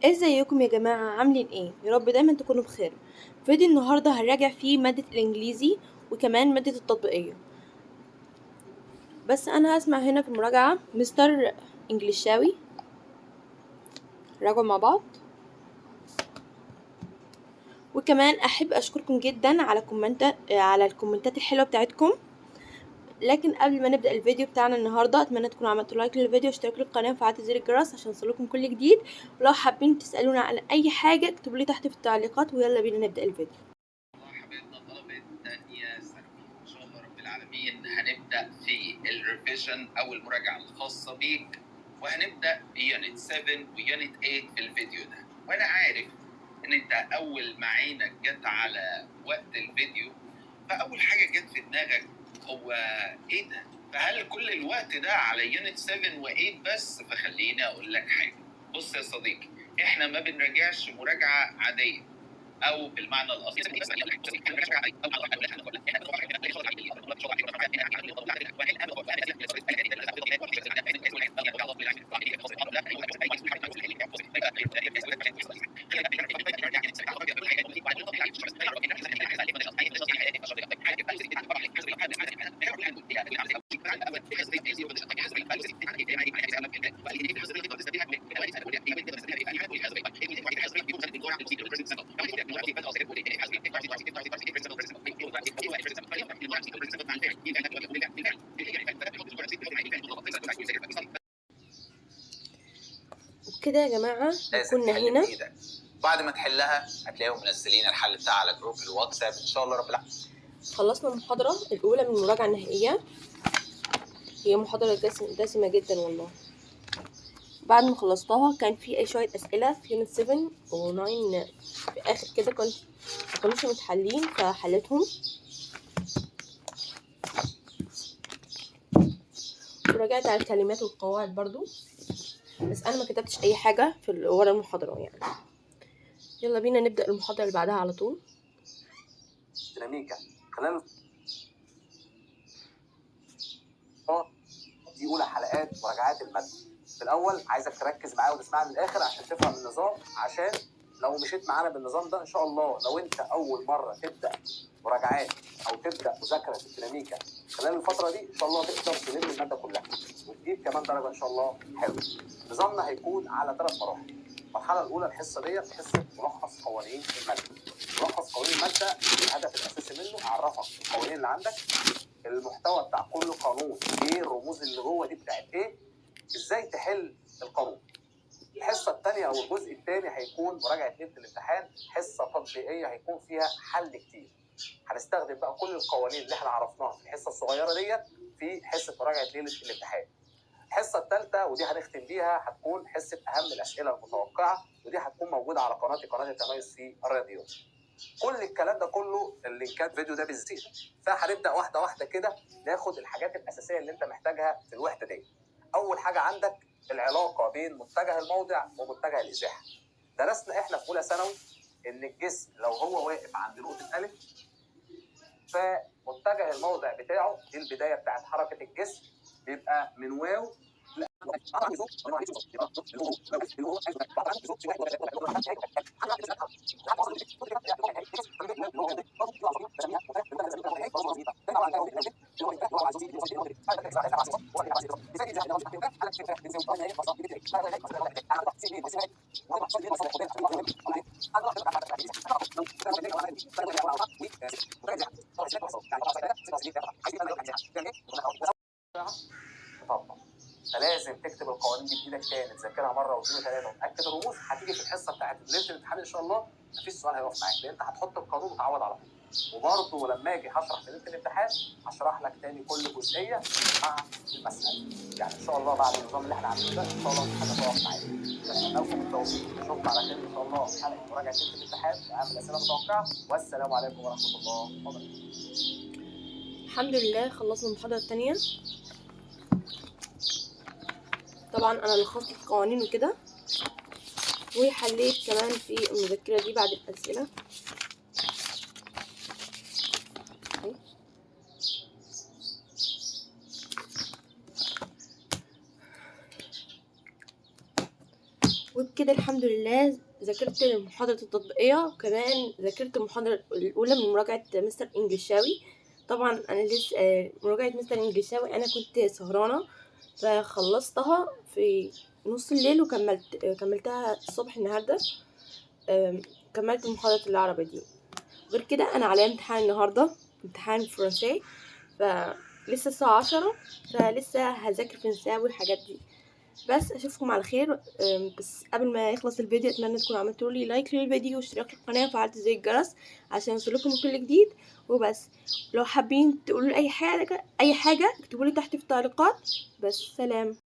ازيكم يا جماعة، عاملين ايه؟ يا رب دايما تكونوا بخير. فيديو النهاردة هنراجع فيه مادة الانجليزي وكمان مادة التطبيقية. بس انا هسمع هنا في المراجعة مستر انجليشاوي. راجعوا مع بعض. وكمان احب اشكركم جدا على الكومنتات الحلوة بتاعتكم. لكن قبل ما نبدأ الفيديو بتاعنا النهاردة، اتمنى تكونوا عملتوا لايك للفيديو واشتركوا للقناة وفعلتوا زر الجرس عشان يوصلكم كل جديد. ولو حابين تسألونا عن اي حاجة اكتبوا لي تحت في التعليقات، ويلا بينا نبدأ الفيديو. حبايبنا طلبة تانية ثانوي، إن شاء الله رب العالمين هنبدأ في الريفيجن أو المراجعة الخاصة بيك، وهنبدأ بيونت 7 ويونت 8 في الفيديو ده. وأنا عارف إن أنت أول ما عينك جت على وقت الفيديو فأول حاجة جت في دماغك هو إيه ده؟ فهل كل الوقت ده على يونت 7 و8 بس؟ فخليني أقول لك حاجة. بص يا صديقي، إحنا ما بنراجعش مراجعة عادية او بالمعنى الاصلي وبكده يا جماعة كنا هنا. بعد ما تحلها هتلاقيهم منزلين الحل بتاعها على جروب الواتساب ان شاء الله رب العالمين. خلصنا المحاضرة الأولى من المراجعة النهائية. هي محاضرة دسمة جدا والله. بعد ما خلصتها كان في شوية أسئلة في يونت 7 و 9 في آخر كده مكانوش متحلين فحلتهم، وراجعت على الكلمات والقواعد برضو، بس أنا ما كتبتش أي حاجة في ورا المحاضرة يعني. يلا بينا نبدأ المحاضرة اللي بعدها على طول. ديناميكا خلال دي اولى حلقات مراجعات الماده. في الاول عايزك تركز معايا وتسمعني من الاخر عشان تفهم النظام، عشان لو مشيت معانا بالنظام ده ان شاء الله لو انت اول مره تبدا مراجعات او تبدا مذاكره في الديناميكا خلال الفتره دي ان شاء الله تقدر تلم الماده كلها وتجيب كمان درجه ان شاء الله حلو. نظامنا هيكون على 3 مراحل. المرحله الاولى الحصه ديت حصه ملخص قوانين الماده. ملخص قوانين الماده الهدف الاساسي منه اعرفك القوانين اللي عندك، المحتوى بتاع كل قانون ايه، الرموز اللي جوه دي بتاعت ايه، ازاي تحل القانون. الحصه الثانيه او الجزء الثاني هيكون مراجعه ليله الامتحان، حصه تطبيقيه هيكون فيها حل كتير. هنستخدم بقى كل القوانين اللي احنا عرفناها في الحصه الصغيره ديت في حصه مراجعه ليله الامتحان. الحصه الثالثه ودي هنختم بيها هتكون حصه اهم الاسئله المتوقعه، ودي هتكون موجوده على قناتي قناه التميز في الراديو. كل الكلام ده كله اللينكات فيديو ده بالزيت. فهنبدا واحده واحده كده ناخد الحاجات الاساسيه اللي انت محتاجها في الوحده دي. اول حاجه عندك العلاقه بين متجه الموضع ومتجه الازاحه. درسنا احنا في اولى ثانوي ان الجسم لو هو واقف عند نقطه الف فمتجه الموضع بتاعه دي البدايه بتاعت حركه الجسم بيبقى من واو فلازم تكتب القوانين دي بايدك تاني، تذاكرها مره واثنين وثلاثه وتاكد الرموز. هتيجي في الحصه بتاعت ليله الامتحان ان شاء الله مفيش سؤال هيقف معاك، لان انت هتحط القانون وتعود على طول. وبرضه لما اجي هشرح في ليله الامتحان هشرح لك تاني كل جزئيه مع المساله. يعني ان شاء الله بعد النظام اللي احنا عاملينه ده ان شاء الله مش حاجه تقف معاك. اتمنى لكم التوفيق، اشوفكم على خير ان شاء الله في حلقه مراجعه ليله الامتحان واهم الاسئله المتوقعه، والسلام عليكم ورحمه الله وبركاته. الحمد لله خلصنا المحاضرة التانية. طبعا انا لخصت القوانين وكده، وحليت كمان في المذكرة دي بعد الأسئلة. وبكده الحمد لله ذاكرت المحاضرة التطبيقية، وكمان ذاكرت المحاضرة الأولى من مراجعة مستر إنجليشاوي. طبعا أنا لسه مراجعة مستر إنجليشاوي أنا كنت سهرانة فخلصتها في نص الليل كملتها الصبح النهاردة. كملت محاضرة العربي دي. غير كده أنا عليا امتحان النهاردة، امتحان فرنسي، فلسه الساعة 10، فلسه هذاكر فرنساوي والحاجات دي. بس اشوفكم على خير. بس قبل ما يخلص الفيديو اتمنى تكونوا عملتوا لي لايك للفيديو واشتراك للقناه وفعلتوا زر الجرس عشان يوصلكم كل جديد. وبس لو حابين تقولوا لي اي حاجه اكتبوا لي تحت في التعليقات. بس سلام.